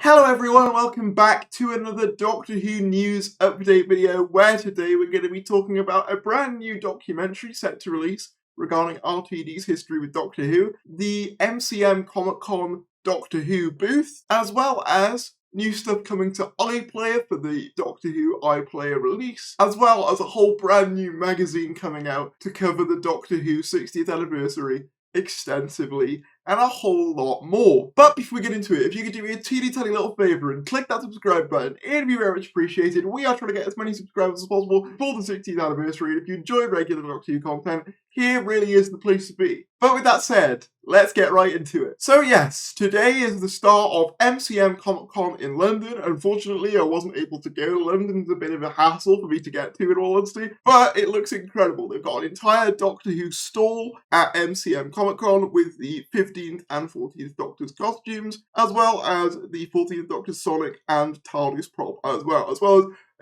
Hello everyone, welcome back to another Doctor Who news update video where today we're going to be talking about a brand new documentary set to release regarding RTD's history with Doctor Who, the MCM ComicCon Doctor Who booth, as well as new stuff coming to iPlayer for the Doctor Who iPlayer release, as well as a whole brand new magazine coming out to cover the Doctor Who 60th anniversary extensively, and a whole lot more. But before we get into it, if you could do me a teeny tiny little favour and click that subscribe button, it'd be very much appreciated. We are trying to get as many subscribers as possible for the 60th anniversary, and if you enjoy regular Doctor Who content, here really is the place to be. But with that said, let's get right into it. So yes, today is the start of MCM ComicCon in London. Unfortunately, I wasn't able to go. London's a bit of a hassle for me to get to, in all honesty, but it looks incredible. They've got an entire Doctor Who stall at MCM ComicCon with the 15th and 14th Doctor's costumes, as well as the 14th Doctor's Sonic and TARDIS prop as well as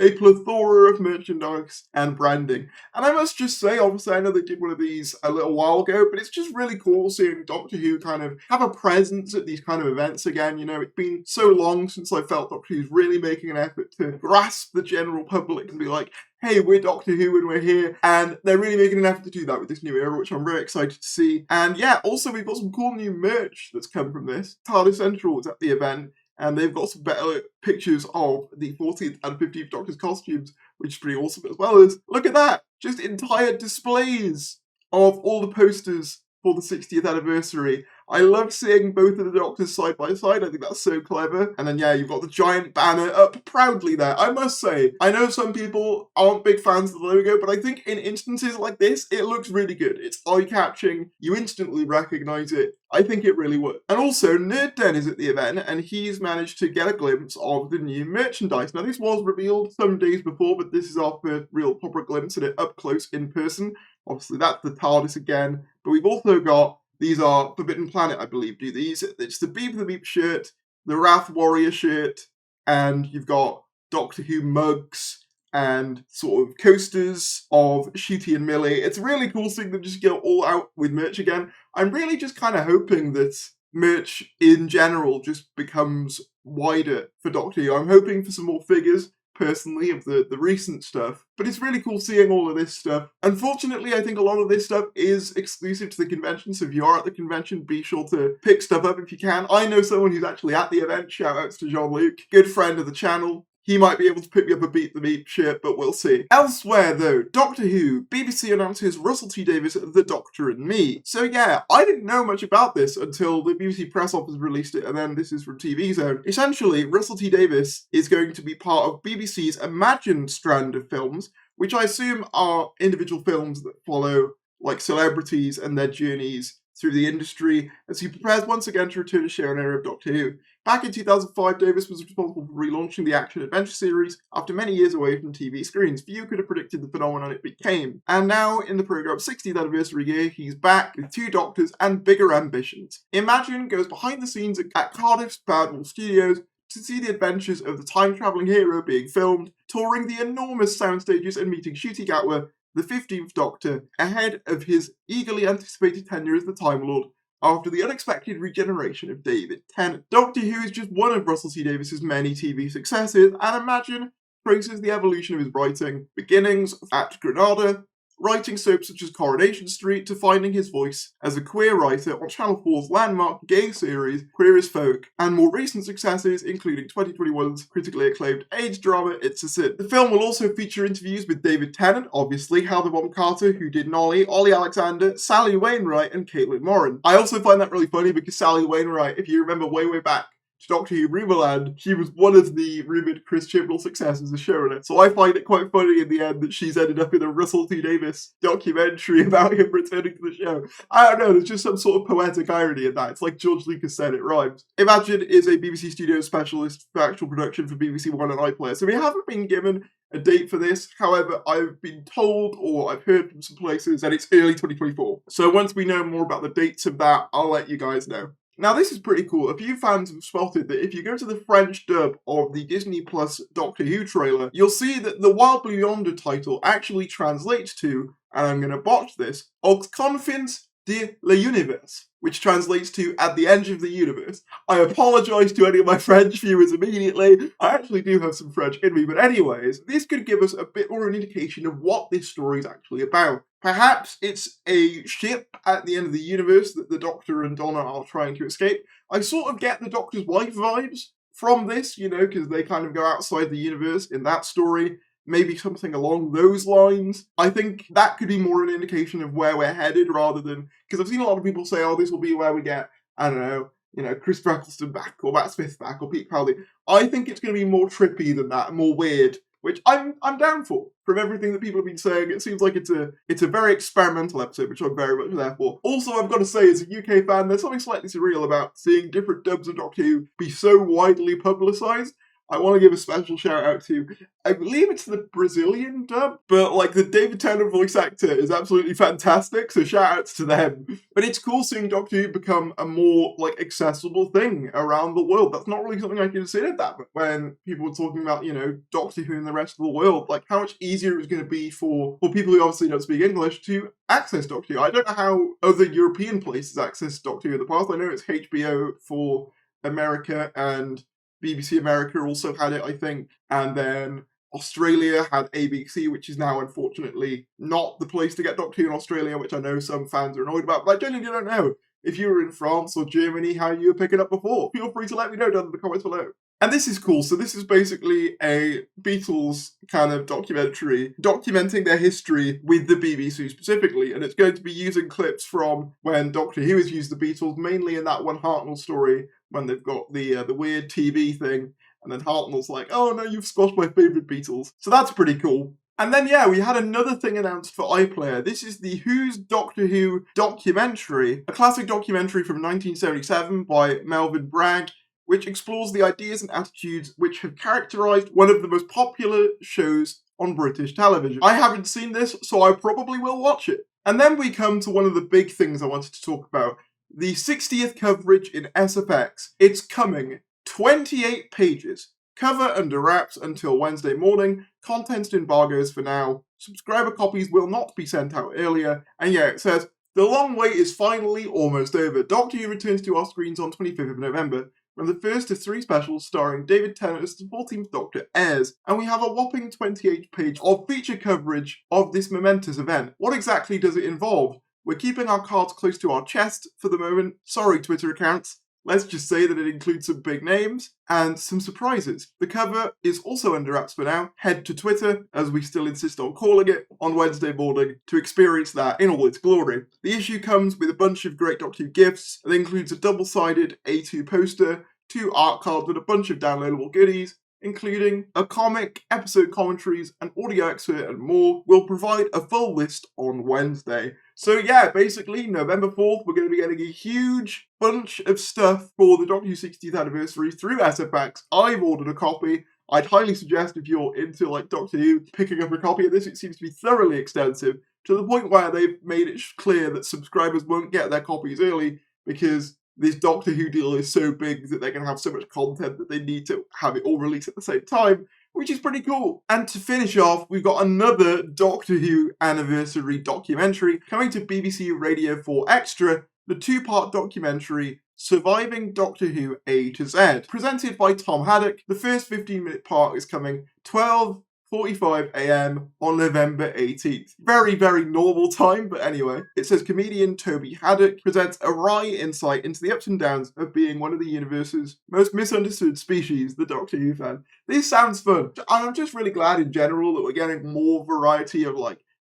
a plethora of merchandise and branding. And I must just say, obviously I know they did one of these a little while ago, but it's just really cool seeing Doctor Who kind of have a presence at these kind of events again. You know, it's been so long since I felt Doctor Who's really making an effort to grasp the general public and be like, hey, we're Doctor Who and we're here, and they're really making an effort to do that with this new era, which I'm very excited to see. And yeah, also we've got some cool new merch that's come from this. TARDIS Central was at the event, and they've got some better pictures of the 14th and 15th Doctor's costumes, which is pretty awesome, as well as, look at that, just entire displays of all the posters for the 60th anniversary. I love seeing both of the Doctors side by side. I think that's so clever. And then, yeah, you've got the giant banner up proudly there. I must say, I know some people aren't big fans of the logo, but I think in instances like this, it looks really good. It's eye-catching. You instantly recognize it. I think it really would. And also, Nerd Den is at the event, and he's managed to get a glimpse of the new merchandise. Now, this was revealed some days before, but this is our first real proper glimpse at it up close in person. Obviously, that's the TARDIS again. But we've also got, these are Forbidden Planet, I believe, do these. It's the Beep the Beep shirt, the Wrath Warrior shirt, and you've got Doctor Who mugs and sort of coasters of Shooty and Millie. It's really cool seeing them just go all out with merch again. I'm really just kind of hoping that merch in general just becomes wider for Doctor Who. I'm hoping for some more figures, personally, of the recent stuff, but it's really cool seeing all of this stuff. Unfortunately, I think a lot of this stuff is exclusive to the convention, so if you are at the convention, be sure to pick stuff up if you can. I know someone who's actually at the event, shout outs to Jean-Luc, good friend of the channel. He might be able to pick me up a Beat the Beat shirt, but we'll see. Elsewhere though, Doctor Who, BBC announces Russell T Davies, The Doctor and Me. So yeah, I didn't know much about this until the BBC press office released it, and then this is from TV Zone. Essentially, Russell T Davies is going to be part of BBC's Imagine strand of films, which I assume are individual films that follow like celebrities and their journeys through the industry, as he prepares once again to return to share an era of Doctor Who. Back in 2005, Davis was responsible for relaunching the action-adventure series after many years away from TV screens. Few could have predicted the phenomenon it became. And now, in the programme's 60th anniversary year, he's back with 2 Doctors and bigger ambitions. Imagine goes behind the scenes at Cardiff's Badwell Studios to see the adventures of the time-travelling hero being filmed, touring the enormous sound stages and meeting Ncuti Gatwa, the 15th Doctor, ahead of his eagerly anticipated tenure as the Time Lord, after the unexpected regeneration of David Tennant. Doctor Who is just one of Russell T Davies' many TV successes, and Imagine traces the evolution of his writing, beginnings at Granada, writing soaps such as Coronation Street, to finding his voice as a queer writer on Channel 4's landmark gay series Queer as Folk, and more recent successes including 2021's critically acclaimed age drama It's a Sin. The film will also feature interviews with David Tennant, obviously, Helder Bonham Carter, who did Nolly, Ollie Alexander, Sally Wainwright, and Caitlin Moran. I also find that really funny because Sally Wainwright, if you remember way back to Doctor Who Rumourland, she was one of the rumoured Chris Chibnall successors as showrunner. So I find it quite funny in the end that she's ended up in a Russell T Davies documentary about him returning to the show. I don't know, there's just some sort of poetic irony in that. It's like George Lucas said, it rhymes. Imagine is a BBC Studios specialist for actual production for BBC One and iPlayer, so we haven't been given a date for this. However, I've been told, or I've heard from some places, that it's early 2024. So once we know more about the dates of that, I'll let you guys know. Now, this is pretty cool. A few fans have spotted that if you go to the French dub of the Disney Plus Doctor Who trailer, you'll see that the Wild Blue Yonder title actually translates to, and I'm going to botch this, Aux confins de l'univers. which translates to at the edge of the universe. I apologise to any of my French viewers immediately. I actually do have some French in me, but anyways, this could give us a bit more of an indication of what this story is actually about. Perhaps it's a ship at the end of the universe that the Doctor and Donna are trying to escape. I sort of get the Doctor's wife vibes from this, you know, because they kind of go outside the universe in that story. Maybe something along those lines. I think that could be more an indication of where we're headed rather than, because I've seen a lot of people say, oh, this will be where we get, I don't know, Chris Eccleston back, or Matt Smith back, or Pete Capaldi. I think it's going to be more trippy than that, more weird, which I'm down for. From everything that people have been saying, it seems like it's a very experimental episode, which I'm very much there for. Also, I've got to say, as a UK fan, there's something slightly surreal about seeing different dubs of Doctor Who be so widely publicised. I want to give a special shout out to, I believe it's the Brazilian dub, but like the David Tennant voice actor is absolutely fantastic, so shout outs to them. But it's cool seeing Doctor Who become a more like accessible thing around the world. That's not really something I considered that, but when people were talking about, Doctor Who in the rest of the world, like how much easier it was going to be for people who obviously don't speak English to access Doctor Who. I don't know how other European places access Doctor Who in the past. I know it's HBO for America and BBC America also had it, I think, and then Australia had ABC, which is now unfortunately not the place to get Doctor Who in Australia, which I know some fans are annoyed about, but I genuinely don't know. If you were in France or Germany, how you were picking up before, feel free to let me know down in the comments below. And this is cool. So this is basically a Beatles kind of documentary documenting their history with the BBC specifically, and it's going to be using clips from when Doctor Who has used the Beatles, mainly in that one Hartnell story when they've got the weird TV thing, and then Hartnell's like, oh no, you've squashed my favourite Beatles. So that's pretty cool. And then, yeah, we had another thing announced for iPlayer. This is the Who's Doctor Who documentary, a classic documentary from 1977 by Melvyn Bragg, which explores the ideas and attitudes which have characterised one of the most popular shows on British television. I haven't seen this, so I probably will watch it. And then we come to one of the big things I wanted to talk about, the 60th coverage in SFX. It's coming, 28 pages. Cover under wraps until Wednesday morning, content embargoes for now, subscriber copies will not be sent out earlier, and yeah, it says, the long wait is finally almost over. Doctor Who returns to our screens on 25th of November, when the first of 3 specials starring David Tennant as the 14th Doctor airs, and we have a whopping 28 pages of feature coverage of this momentous event. What exactly does it involve? We're keeping our cards close to our chest for the moment. Sorry, Twitter accounts. Let's just say that it includes some big names and some surprises. The cover is also under wraps for now. Head to Twitter, as we still insist on calling it, on Wednesday morning to experience that in all its glory. The issue comes with a bunch of great Doctor Who gifts. It includes a double-sided A2 poster, 2 art cards and a bunch of downloadable goodies, including a comic, episode commentaries, an audio excerpt and more. We'll provide a full list on Wednesday. So yeah, basically, November 4th, we're going to be getting a huge bunch of stuff for the Doctor Who 60th anniversary through SFX. I've ordered a copy. I'd highly suggest if you're into Doctor Who, picking up a copy of this. It seems to be thoroughly extensive, to the point where they've made it clear that subscribers won't get their copies early because this Doctor Who deal is so big that they're going to have so much content that they need to have it all released at the same time, which is pretty cool. And to finish off, we've got another Doctor Who anniversary documentary coming to BBC Radio 4 Extra, the 2-part documentary Surviving Doctor Who A to Z, presented by Tom Haddock. The first 15-minute part is coming 12:45 AM on November 18th. Very, very normal time, but anyway. It says comedian Toby Haddock presents a wry insight into the ups and downs of being one of the universe's most misunderstood species, the Doctor Who fan. This sounds fun. I'm just really glad in general that we're getting more variety of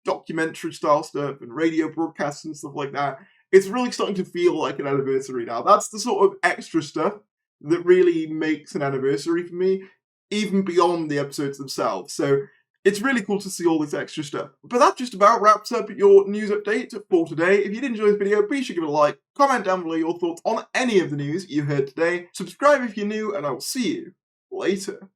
documentary style stuff and radio broadcasts and stuff like that. It's really starting to feel like an anniversary now. That's the sort of extra stuff that really makes an anniversary for me, even beyond the episodes themselves. So it's really cool to see all this extra stuff. But that just about wraps up your news update for today. If you did enjoy this video, be sure to give it a like, comment down below your thoughts on any of the news you heard today, subscribe if you're new, and I will see you later.